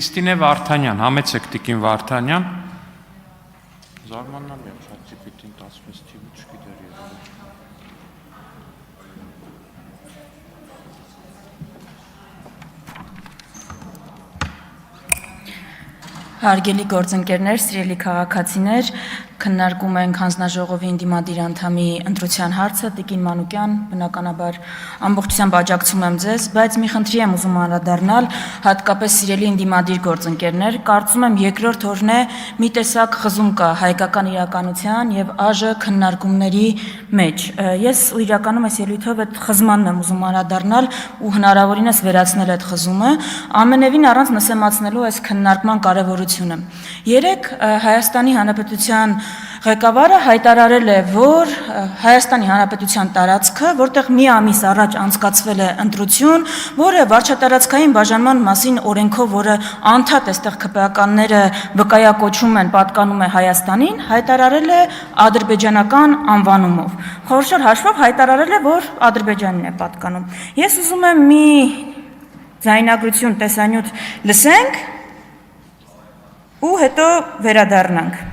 Քրիստինե Վարդանյան, համեցեք Տիկին Վարդանյան։ Զարմանամ եմ, շատ տիպիտին 16 թիվը չգիտեր երևի։ Հարգելի գործընկերներ, սիրելի քաղաքացիներ, քննարկում ենք հանձնաժողովի ընդդիմադիր անդամի ընտրության հարցը, Տիկին Մանուկյան, բնականաբար ամբողջությամբ աջակցում եմ ձեզ, բայց մի խնդրի եմ ուզում անդրադառնալ, հատկապես սիրելի ընդդիմադիր գործընկերներ, կարծում եմ երկրորդ օրն է մի տեսակ խզում կա հայկական իրականության եւ ԱԺ քննարկումների մեջ։ Ես իրականում այս ելույթով այդ խզմանն եմ ուզում անդրադառնալ ու հնարավորինս վերացնել այդ խզումը, ամենևին առանց նսեմացնելու այս քննարկման կարևորությունը։ Երեք Հայաստանի Հանրապետության ղեկավարը հայտարարել է, որ Հայաստանի Հանրապետության տարածքը, որտեղ մի ամիս առաջ անցկացվել է ընտրություն, որը վարչատարածքային բաժանման մասին օրենքով, որը անդադ այստեղ ԿՊԱ-ականները վկայակոչում են, պատկանում է Հայաստանին, հայտարարել է ադրբեջանական անվանումով։ Խորհրդավոր հաշվով հայտարարել է, որ Ադրբեջանին է պատկանում։ Ես ուզում եմ մի ձայնագրություն տեսանյութ լսենք ու հետո վերադառնանք։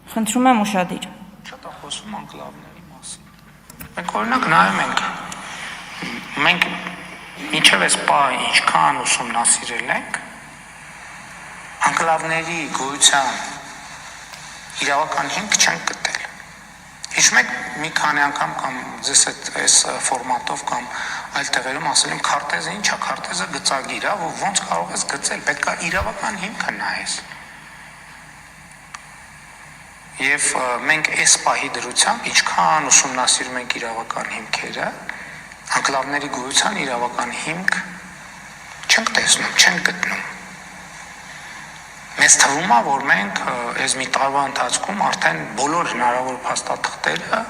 Խնդրում եմ ուշադիր։ Շատ է խոսում անկլավների մասին։ Մենք օրինակ նայում ենք, մենք մինչև այս պահը ինչքան ուսումնասիրել ենք, անկլավների գոյության իրավական հիմք չենք գտել։ Հիշում եք մի քանի անգամ կամ ձեզ այս ֆորմատով կամ այլ տեղերում ասել եմ քարտեզը ինչ է, քարտեզը գծագիր է, որ ոնց կարող ես գծել, պետք է իրավական հիմքը նայես։ Եվ մենք այս պահի դրությամբ ինչքան ուսումնասիրում ենք իրավական հիմքերը, անկլավների գոյության իրավական հիմք չենք տեսնում, չենք գտնում։ Մեզ թվում է, որ մենք այս մի տարվա ընթացքում արդեն բոլոր հնարավոր փաստաթղթերը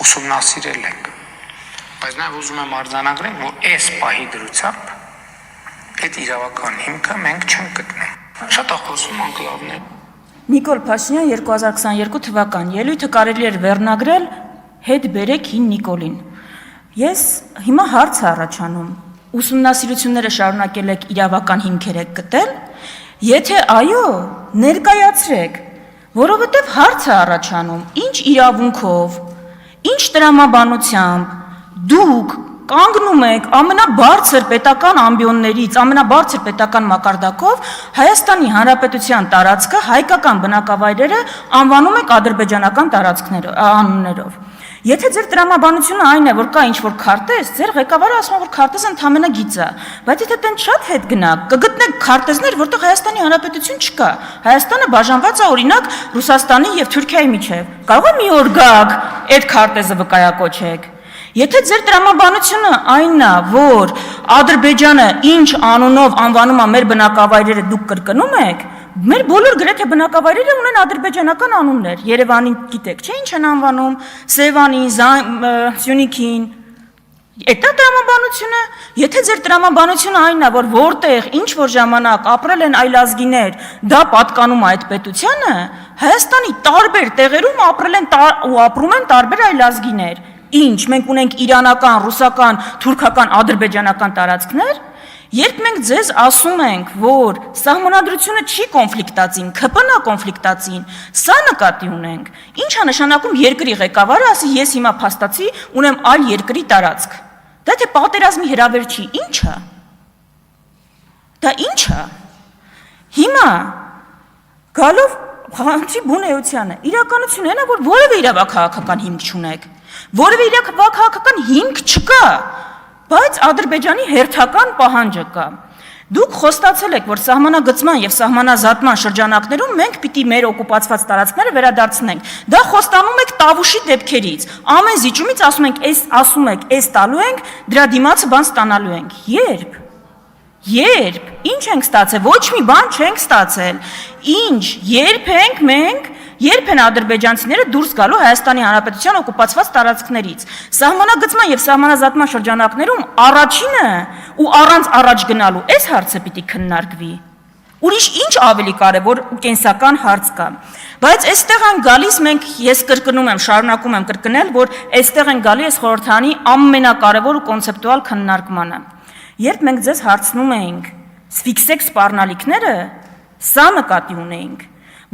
ուսումնասիրել ենք։ Բայց նաև ուզում եմ արձանագրել, որ այս պահի դրությամբ այդ իրավական հիմքը մենք չենք գտնում։ Շատ է խոսում անկլավներ։ Նիկոլ Փաշինյան 2022 թվական ելույթը կարելի էր վերնագրել հետ բերեք հին Նիկոլին։ Ես հիմա հարց առաջանում, ուսումնասիրությունները շարունակել եք իրավական հիմքեր եք գտել, եթե այո, ներկայացրեք, որովհետև հարց է առաջանում, ինչ իրավունքով, ինչ տրամաբանությամբ դուք կանգնում եք ամենաբարձր պետական ամբիոններից, ամենաբարձր պետական մակարդակով Հայաստանի Հանրապետության տարածքը, հայկական բնակավայրերը անվանում եք ադրբեջանական անուններով։ Եթե ձեր տրամաբանությունը այն է, որ կա ինչ-որ քարտեզ, ձեր ղեկավարը ասում է, որ քարտեզը ընդամենը գիծ է, բայց եթե դեն շատ հետ գնաք, կգտնեք քարտեզներ, որտեղ Հայաստանի Հանրապետություն չկա։ Հայաստանը բաժանված է օրինակ Ռուսաստանի եւ Թուրքիայի միջև։ Կարող է մի օր գաք, այդ քարտեզը վկայակոչեք։ Եթե ձեր տրամաբանությունը այնն է, որ Ադրբեջանը ինչ անունով անվանում է մեր բնակավայրերը դուք կրկնում եք, մեր բոլոր գրեթե բնակավայրերը ունեն ադրբեջանական անուններ։ Երևանին գիտեք, չէ՞ ինչ են անվանում, Սևանին, Սյունիքին։ Էդ է տրամաբանությունը։ Եթե ձեր տրամաբանությունը այնն է, որ որտեղ ինչ որ ժամանակ ապրել են այլազգիներ, դա պատկանում է այդ պետությանը, Հայաստանի տարբեր տեղերում ապրել են ու ապրում են տարբեր այլազգիներ։ Ինչ, մենք ունենք իրանական, ռուսական, թուրքական, ադրբեջանական տարածքներ, երբ մենք ձեզ ասում ենք, որ սահմանադրությունը չի կոնֆլիկտածին, ԿՊՆ-ը կոնֆլիկտածին, սա նկատի ունենք, ինչ է նշանակում երկրի ղեկավարը ասի ես հիմա փաստացի ունեմ այլ երկրի տարածք։ Դա թե պատերազմի հրավեր չի, ինչ է։ Դա ինչ է։ Հիմա գալով խնդրի բուն էությանը, իրականությունը այն է, որ որևէ իրավաքաղաքական հիմք չունեք։ Որևէ իրավաքաղաքական հիմք չկա, բայց Ադրբեջանի հերթական պահանջը կա։ Դուք խոստացել եք, որ սահմանագծման եւ սահմանազատման շրջանակներում մենք պիտի մեր օկուպացված տարածքները վերադարձնենք։ Դա խոստանում եք Տավուշի դեպքերից։ Ամեն զիջումից ասում եք, այս տալու ենք, դրա դիմացը բան ստանալու ենք։ Երբ։ Ինչ ենք ստացել։ Ոչ մի բան չենք ստացել։ Ինչ, երբ են ադրբեջանցիները դուրս գալու Հայաստանի Հանրապետության օկուպացված տարածքներից։ Սահմանագծման եւ սահմանազատման շրջանակներում առաջինը ու առանց առաջ գնալու այս հարցը պիտի քննարկվի։ Ուրիշ ինչ ավելի կարևոր ու կենսական հարց կա։ Բայց այստեղ են գալիս ես կրկնում եմ, շարունակում եմ կրկնել, որ այստեղ են գալի այս խորհրդանի ամենակարևոր ու կոնցեպտուալ քննարկմանը։ Երբ մենք ձեզ հարցնում էինք, Սֆիքսեք սպառնալիքները, սա նկատի ունեինք,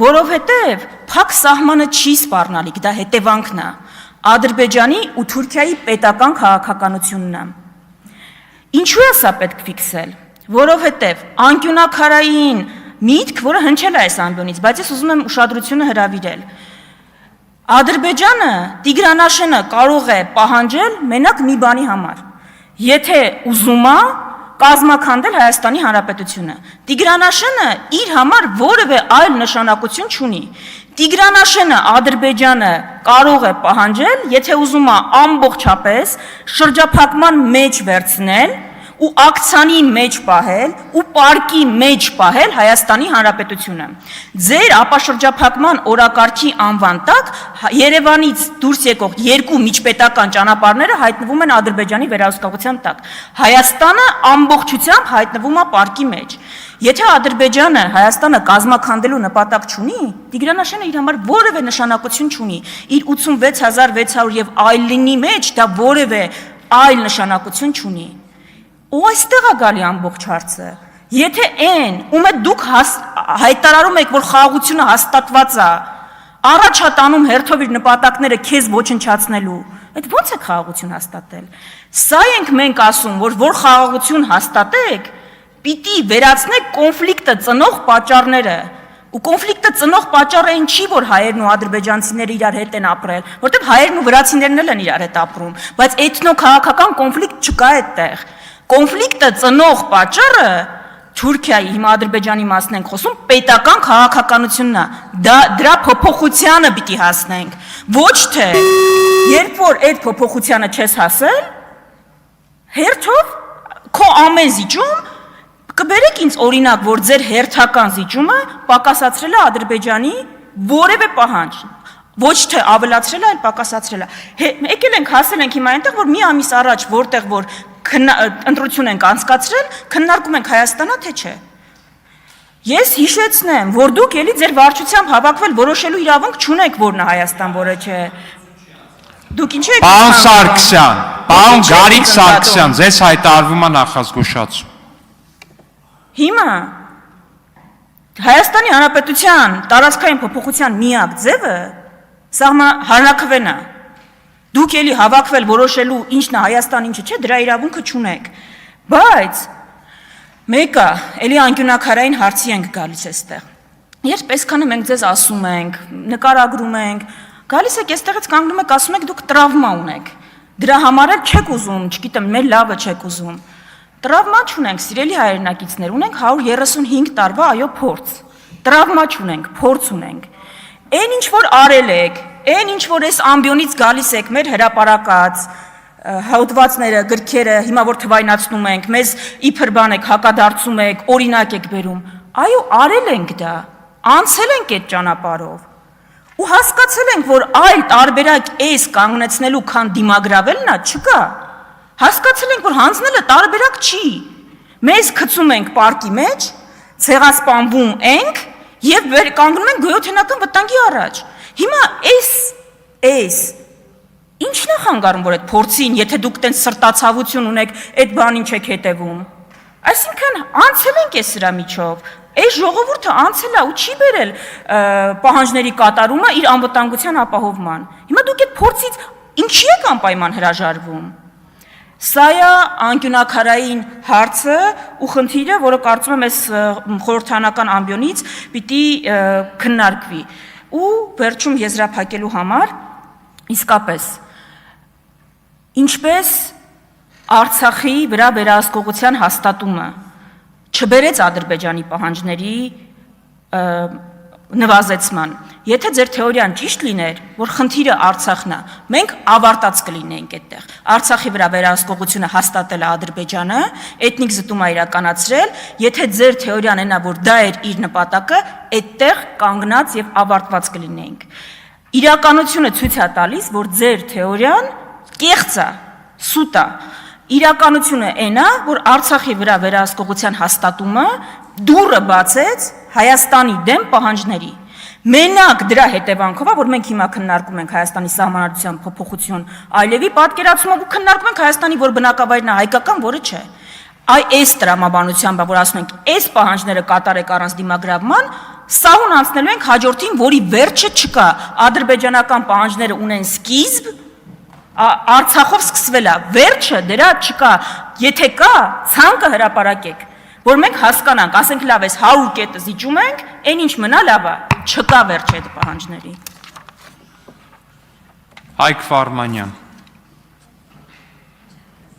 որովհետև փակ սահմանը չի սպառնալիք, դա հետևանքն է, Ադրբեջանի ու Թուրքիայի պետական քաղաքականությունն է։ Ինչու է սա պետք ֆիքսել, որովհետև անկյունակարային միտք, որը հնչել է այս ամբիոնից, բայց ես ուզում եմ ուշադրությունը հրավիրել, Ադրբեջանը, Տիգրանաշենը կարող է պահանջել մենակ մի բանի համար, եթե ուզում է կազմաքանդել Հայաստանի Հանրապետությունը։ Տիգրանաշենը իր համար որևէ այլ նշանակություն չունի։ Տիգրանաշենը Ադրբեջանը կարող է պահանջել, եթե ուզում է ամբողջապես շրջափակման մեջ վերցնել ու ակցանի մեջ պահել ու պարկի մեջ պահել Հայաստանի Հանրապետությունը։ Ձեր ապաշրջափակման օրակարգի անվան տակ Երևանից դուրս եկող երկու միջպետական ճանապարհները հայտնվում են Ադրբեջանի վերահսկողության տակ։ Հայաստանը ամբողջությամբ հայտնվում է պարկի մեջ։ Եթե Ադրբեջանը Հայաստանը կազմաքանդելու նպատակ չունի, Տիգրանաշենը իր համար որևէ նշանակություն չունի։ Իր 86600 եւ այլնի մեջ դա որևէ այլ նշանակություն չունի։ Ու այստեղ է գալի ամբողջ հարցը։ Եթե այն, ում է դուք հայտարարում եք, որ խաղաղությունը հաստատված է, առաջ է տանում հերթով իր նպատակները քեզ ոչնչացնելու, այդ ո՞նց է խաղաղություն հաստատել։ Սա ենք մենք ասում, որ խաղաղություն հաստատեք, պիտի վերացնեք կոնֆլիկտը ծնող պատճառները։ Ու կոնֆլիկտը ծնող պատճառը այն չի, որ հայերն ու ադրբեջանցիները իրար հետ են ապրել, որտեղ հայերն ու վրացիներն էլ են իրար հետ ապրում, բայց էթնո-քաղաքական կոնֆլիկտ չկա այդտեղ։ Կոնֆլիկտը ծնող պատճառը Թուրքիայի, հիմա Ադրբեջանի մասն ենք խոսում, պետական քաղաքականությունն է, դրա փոփոխությանը պիտի հասնենք, ոչ թե երբ որ այդ փոփոխությանը չես հասել, հերթով քո ամեն զիջում կբերեք ինձ օրինակ, որ ձեր հերթական զիջումը պակասացրել է Ադրբեջանի որևէ պահանջ, ոչ թե ավելացրել է, այլ պակասացրել է։ Եկել ենք հասել ենք հիմա այնտեղ, որ մի ամիս առաջ որտեղ որ ընտրություն ենք անցկացրել, քննարկում ենք Հայաստանա, թե չէ։ Ես հիշեցնեմ, որ դուք էլի ձեր վարչությամբ հավաքվել որոշելու իրավունք չունեք, որն է Հայաստան, որը չէ։ Դուք ինչ եք։ Պարոն Սարգսյան, պարոն Գարիկ Սարգսյան, ձեզ հայտարարվում է նախազգուշացում։ Հիմա Հայաստանի Հանրապետության տարածքային փոփոխության միակ ձևը հանրաքվեն է։ Դուք էլի հավաքվել որոշելու ինչն է Հայաստան, ինչը չէ, դրա իրավունքը չունեք։ Բայց մեկը էլի անկյունակարային հարցի ենք գալիս այստեղ։ Երբ այսքանը մենք ձեզ ասում ենք, նկարագրում ենք, գալիս եք այստեղից կանգնում եք, ասում եք դուք տրավմա ունեք։ Դրա համար էլ չեք ուզում, չգիտեմ, մեր լավը չեք ուզում։ Տրավմա չունենք, սիրելի հայրենակիցներ, ունենք 135 տարվա այո փորձ։ Տրավմա չունենք, փորձ ունենք։ Այն ինչ որ արել եք, այն ինչ որ այս ամբիոնից գալիս եք, մեր հրապարակած հոդվածները, գրքերը, հիմա որ թվայնացնում ենք, մեզ իբր բան եք հակադարձում եք, օրինակ եք բերում, այո, արել ենք դա, անցել ենք այդ ճանապարհով։ Ու հասկացել ենք, որ այլ տարբերակ էս կանգնեցնելու, քան դիմագրավելն է, չկա։ Հասկացել ենք, որ հանձնելը տարբերակ չի։ Մեզ գցում ենք պարկի մեջ, ցեղասպանվում ենք եւ կանգնում ենք գոյութենական վտանգի առաջ։ Հիմա էս ի՞նչն է խանգարում, որ այդ փորձին, եթե դուք տենց սրտացավություն ունեք, այդ բանին չեք հետևում։ Այսինքն անցել ենք այս սրա միջով։ Այս ժողովուրդը անցել է ու չի բերել պահանջների կատարումը իր անվտանգության ապահովման։ Հիմա դուք այդ փորձից ինչի եք անպայման հրաժարվում։ Սա է անկյունակարային հարցը ու խնդիրը, որը կարծում եմ այս խորհրդանական ամբիոնից պիտի քննարկվի։ Ու վերջում եզրափակելու համար իսկապես ինչպես Արցախի վրա վերահսկողության հաստատումը չբերեց Ադրբեջանի պահանջների նվազեցման։ Եթե ձեր թեորիան ճիշտ լիներ, որ խնդիրը Արցախն է, մենք ավարտած կլինեինք այդտեղ։ Արցախի վրա վերահսկողությունը հաստատել է Ադրբեջանը, էթնիկ զտում է իրականացրել, եթե ձեր թեորիան այնա, որ դա էր իր նպատակը, այդտեղ կանգնած եւ ավարտված կլինեինք։ Իրականությունը ցույց է տալիս, որ ձեր թեորիան կեղծ է, սուտ է։ Իրականությունը այն է, որ Արցախի վրա վերահսկողության հաստատումը դուռը բացեց Հայաստանի դեմ պահանջների։ Մենակ դրա հետևանքով է, որ մենք հիմա քննարկում ենք Հայաստանի սահմանադրության փոփոխություն, այլևի պատկերացումով ու քննարկում ենք Հայաստանի, որ բնակավայրն է հայկական, որը չէ։ այ այս տրամաբանությամբ, որ ասում ենք, այս պահանջները կատարեք առանց դիմագրավման, սահուն անցնելու ենք հաջորդին, որի վերջը չկա։ Ադրբեջանական պահանջները ունեն սկիզբ, Արցախով սկսվել է, վերջը դրա չկա։ Եթե կա, ցանկը հրապարակեք, որ մենք հասկանանք, ասենք լավ էս 100 կետը զիջում ենք, այն ինչ մնա լավ է, չկա վերջ այդ պահանջների։ Հայկ Ֆարմանյան